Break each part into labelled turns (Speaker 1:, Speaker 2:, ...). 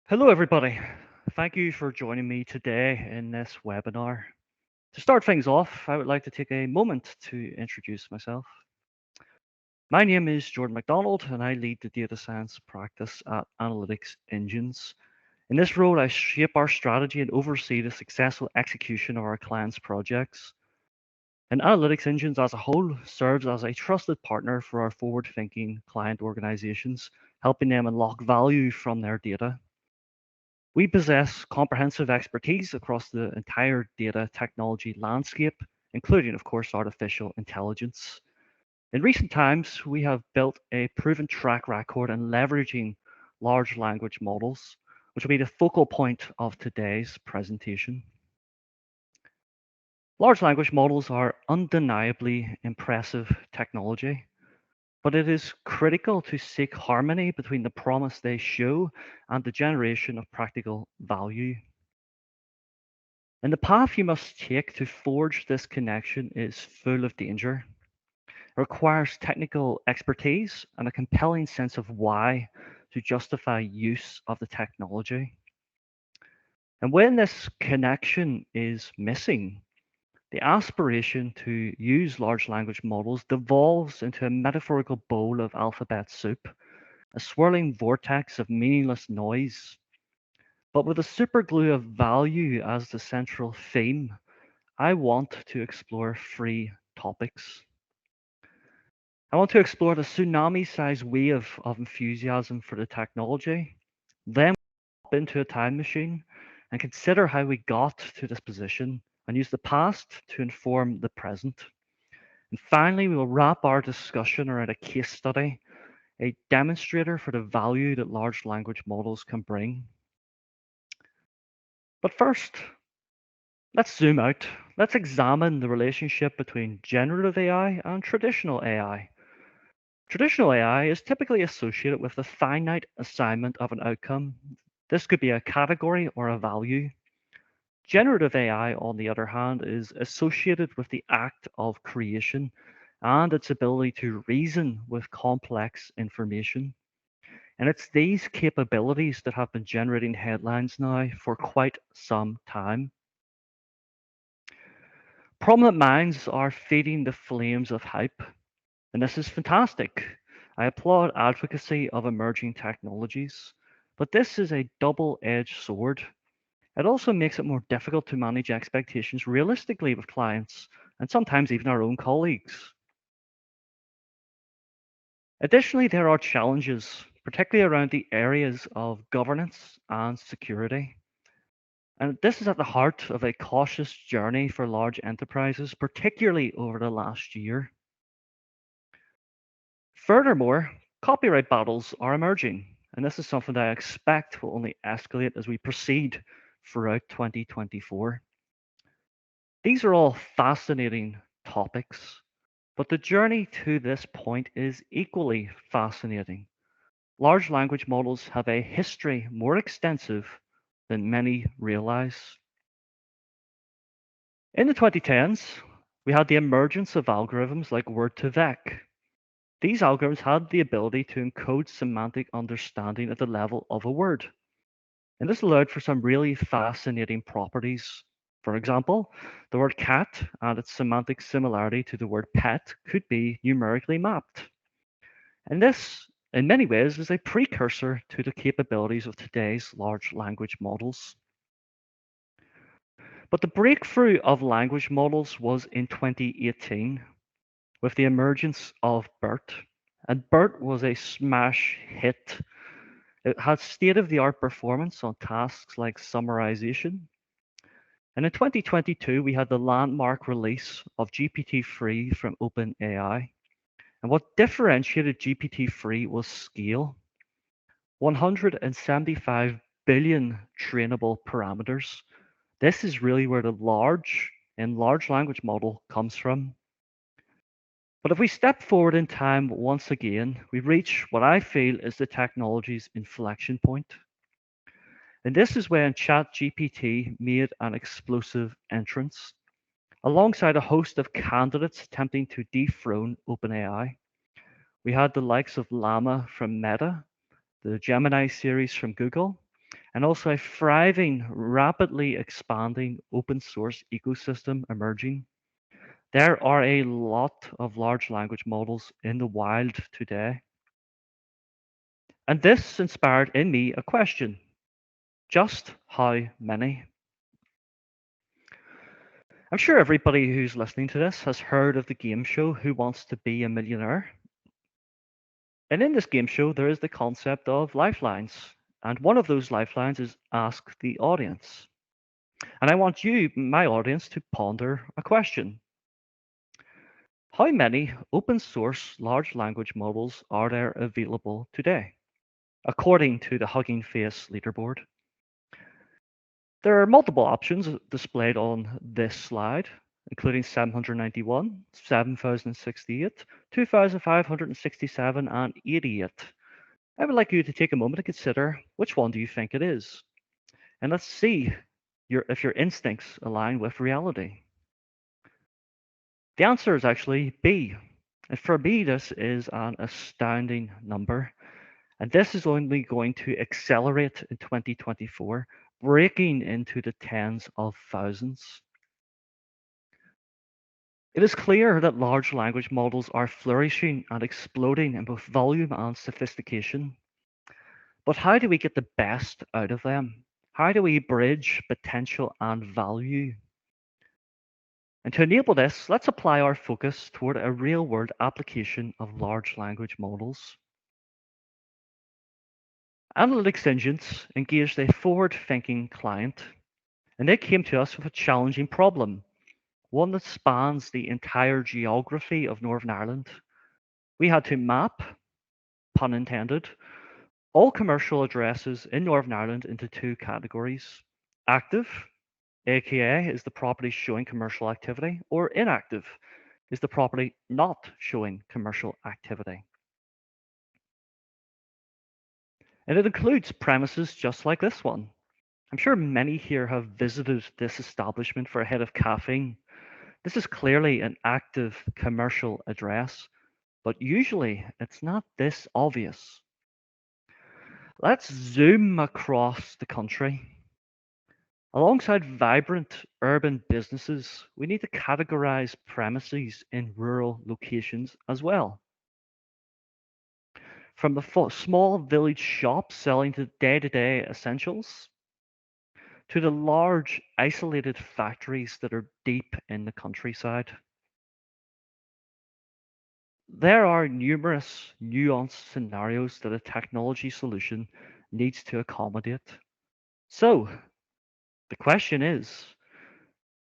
Speaker 1: Hello, everybody. Thank you for joining me today in this webinar. To start things off, I would like to take a moment to introduce myself. My name is Jordan McDonald, and I lead the data science practice at Analytics Engines. In this role, I shape our strategy and oversee the successful execution of our clients' projects. And Analytics Engines as a whole serves as a trusted partner for our forward-thinking client organizations, helping them unlock value from their data. We possess comprehensive expertise across the entire data technology landscape, including, of course, artificial intelligence. In recent times, we have built a proven track record in leveraging large language models, which will be the focal point of today's presentation. Large language models are undeniably impressive technology, but it is critical to seek harmony between the promise they show and the generation of practical value. And the path you must take to forge this connection is full of danger. It requires technical expertise and a compelling sense of why to justify use of the technology. And when this connection is missing, the aspiration to use large language models devolves into a metaphorical bowl of alphabet soup, a swirling vortex of meaningless noise. But with the superglue of value as the central theme, I want to explore three topics. I want to explore the tsunami-sized wave of enthusiasm for the technology, then hop into a time machine and consider how we got to this position and use the past to inform the present. And finally, we will wrap our discussion around a case study, a demonstrator for the value that large language models can bring. But first, let's zoom out. Let's examine the relationship between generative AI and traditional AI. Traditional AI is typically associated with the finite assignment of an outcome. This could be a category or a value. Generative AI, on the other hand, is associated with the act of creation and its ability to reason with complex information. And it's these capabilities that have been generating headlines now for quite some time. Prominent minds are feeding the flames of hype, and this is fantastic. I applaud advocacy of emerging technologies, but this is a double-edged sword. It also makes it more difficult to manage expectations realistically with clients and sometimes even our own colleagues. Additionally, there are challenges, particularly around the areas of governance and security. And this is at the heart of a cautious journey for large enterprises, particularly over the last year. Furthermore, copyright battles are emerging, and this is something that I expect will only escalate as we proceed throughout 2024. These are all fascinating topics, but the journey to this point is equally fascinating. Large language models have a history more extensive than many realize. In the 2010s, we had the emergence of algorithms like word2vec. These algorithms had the ability to encode semantic understanding at the level of a word. And this allowed for some really fascinating properties. For example, the word cat and its semantic similarity to the word pet could be numerically mapped. And this, in many ways, is a precursor to the capabilities of today's large language models. But the breakthrough of language models was in 2018 with the emergence of BERT. And BERT was a smash hit. It had state-of-the-art performance on tasks like summarization. And in 2022, we had the landmark release of GPT-3 from OpenAI. And what differentiated GPT-3 was scale. 175 billion trainable parameters. This is really where the large language model comes from. But if we step forward in time once again, we reach what I feel is the technology's inflection point. And this is when ChatGPT made an explosive entrance, alongside a host of candidates attempting to dethrone OpenAI. We had the likes of Llama from Meta, the Gemini series from Google, and also a thriving, rapidly expanding open source ecosystem emerging. There are a lot of large language models in the wild today. And this inspired in me a question: just how many? I'm sure everybody who's listening to this has heard of the game show Who Wants to Be a Millionaire? And in this game show, there is the concept of lifelines. And one of those lifelines is ask the audience. And I want you, my audience, to ponder a question. How many open source large language models are there available today, according to the Hugging Face leaderboard? There are multiple options displayed on this slide, including 791, 7,068, 2,567, and 88. I would like you to take a moment to consider which one do you think it is. And let's see if your instincts align with reality. The answer is actually B. And for me, this is an astounding number. And this is only going to accelerate in 2024, breaking into the tens of thousands. It is clear that large language models are flourishing and exploding in both volume and sophistication. But how do we get the best out of them? How do we bridge potential and value? And to enable this, let's apply our focus toward a real-world application of large language models. Analytics engines engaged a forward-thinking client, and they came to us with a challenging problem, one that spans the entire geography of Northern Ireland. We had to map, pun intended, all commercial addresses in Northern Ireland into two categories: active, aka is the property showing commercial activity, or inactive is the property not showing commercial activity. And it includes premises just like this one. I'm sure many here have visited this establishment for a head of caffeine. This is clearly an active commercial address, but usually it's not this obvious. Let's zoom across the country. Alongside vibrant urban businesses, we need to categorize premises in rural locations as well. From the small village shops selling the day-to-day essentials to the large isolated factories that are deep in the countryside. There are numerous nuanced scenarios that a technology solution needs to accommodate. So, the question is,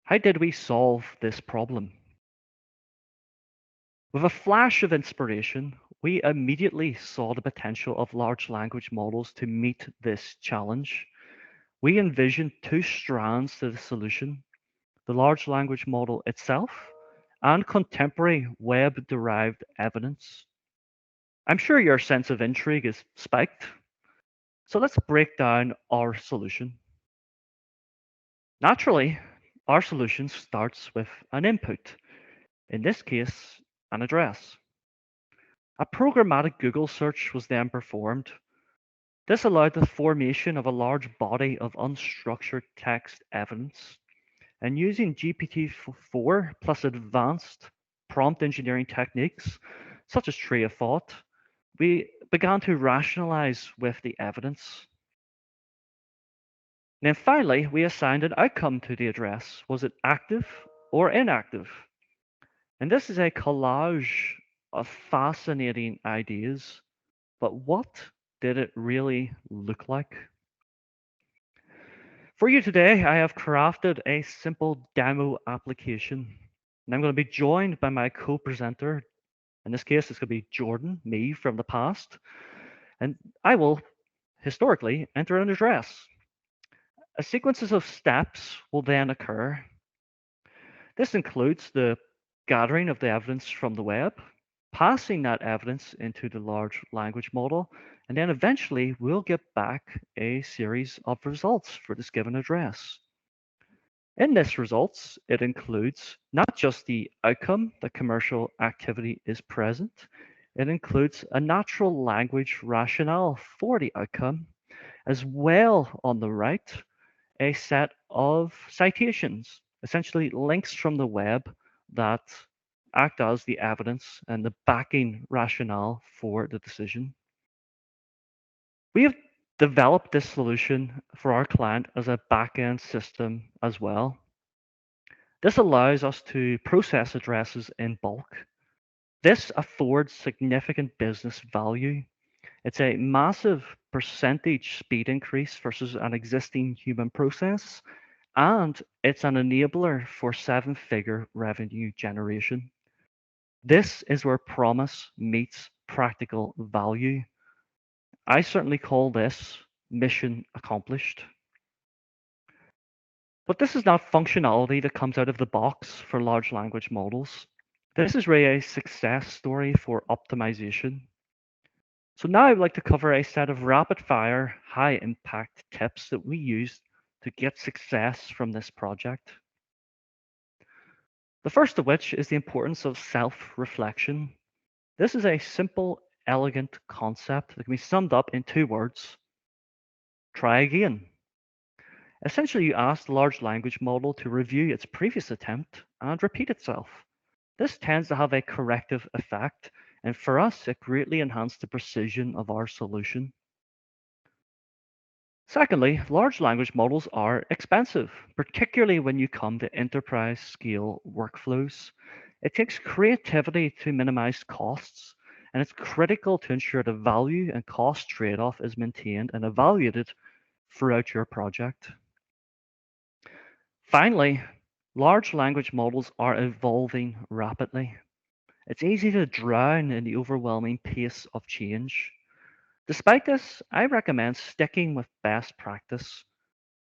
Speaker 1: how did we solve this problem? With a flash of inspiration, we immediately saw the potential of large language models to meet this challenge. We envisioned two strands to the solution: the large language model itself and contemporary web-derived evidence. I'm sure your sense of intrigue is spiked, so let's break down our solution. Naturally, our solution starts with an input, in this case, an address. A programmatic Google search was then performed. This allowed the formation of a large body of unstructured text evidence. And using GPT-4 plus advanced prompt engineering techniques, such as tree of thought, we began to rationalize with the evidence. And then finally, we assigned an outcome to the address. Was it active or inactive? And this is a collage of fascinating ideas, but what did it really look like? For you today, I have crafted a simple demo application, and I'm going to be joined by my co-presenter. In this case, it's going to be Jordan, me from the past, and I will historically enter an address. A sequences of steps will then occur. This includes the gathering of the evidence from the web, passing that evidence into the large language model, and then eventually we'll get back a series of results for this given address. In this results, it includes not just the outcome that commercial activity is present, it includes a natural language rationale for the outcome, As well on the right, a set of citations, essentially links from the web that act as the evidence and the backing rationale for the decision. We have developed this solution for our client as a backend system as well. This allows us to process addresses in bulk. This affords significant business value. It's a massive percentage speed increase versus an existing human process, and it's an enabler for seven-figure revenue generation. This is where promise meets practical value. I certainly call this mission accomplished. But this is not functionality that comes out of the box for large language models. This is really a success story for optimization. So now I'd like to cover a set of rapid fire, high impact tips that we use to get success from this project. The first of which is the importance of self-reflection. This is a simple, elegant concept that can be summed up in two words: try again. Essentially, you ask the large language model to review its previous attempt and repeat itself. This tends to have a corrective effect, and for us, it greatly enhanced the precision of our solution. Secondly, large language models are expensive, particularly when you come to enterprise scale workflows. It takes creativity to minimize costs, and it's critical to ensure the value and cost trade off is maintained and evaluated throughout your project. Finally, large language models are evolving rapidly. It's easy to drown in the overwhelming pace of change. Despite this, I recommend sticking with best practice.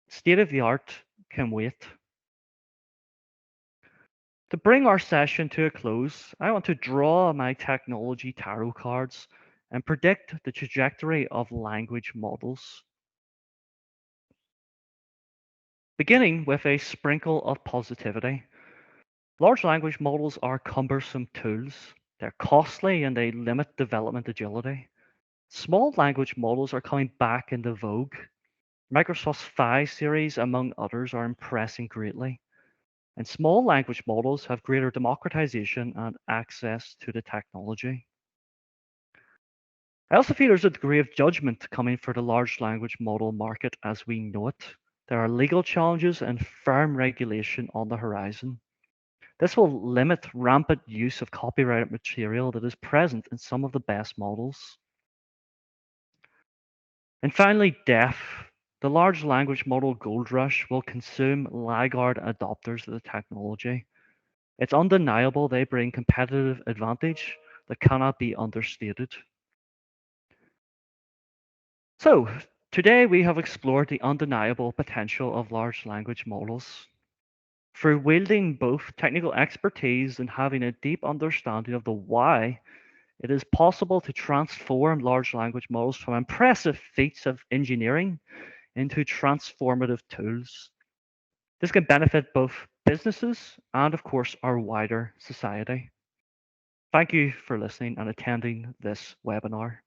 Speaker 1: State of the art can wait. To bring our session to a close, I want to draw my technology tarot cards and predict the trajectory of language models. Beginning with a sprinkle of positivity, large language models are cumbersome tools. They're costly and they limit development agility. Small language models are coming back into vogue. Microsoft's Phi series, among others, are impressing greatly. And small language models have greater democratization and access to the technology. I also feel there's a degree of judgment coming for the large language model market as we know it. There are legal challenges and firm regulation on the horizon. This will limit rampant use of copyrighted material that is present in some of the best models. And finally, deaf. The large language model gold rush will consume laggard adopters of the technology. It's undeniable they bring competitive advantage that cannot be understated. So, today we have explored the undeniable potential of large language models. Through wielding both technical expertise and having a deep understanding of the why, it is possible to transform large language models from impressive feats of engineering into transformative tools. This can benefit both businesses and, of course, our wider society. Thank you for listening and attending this webinar.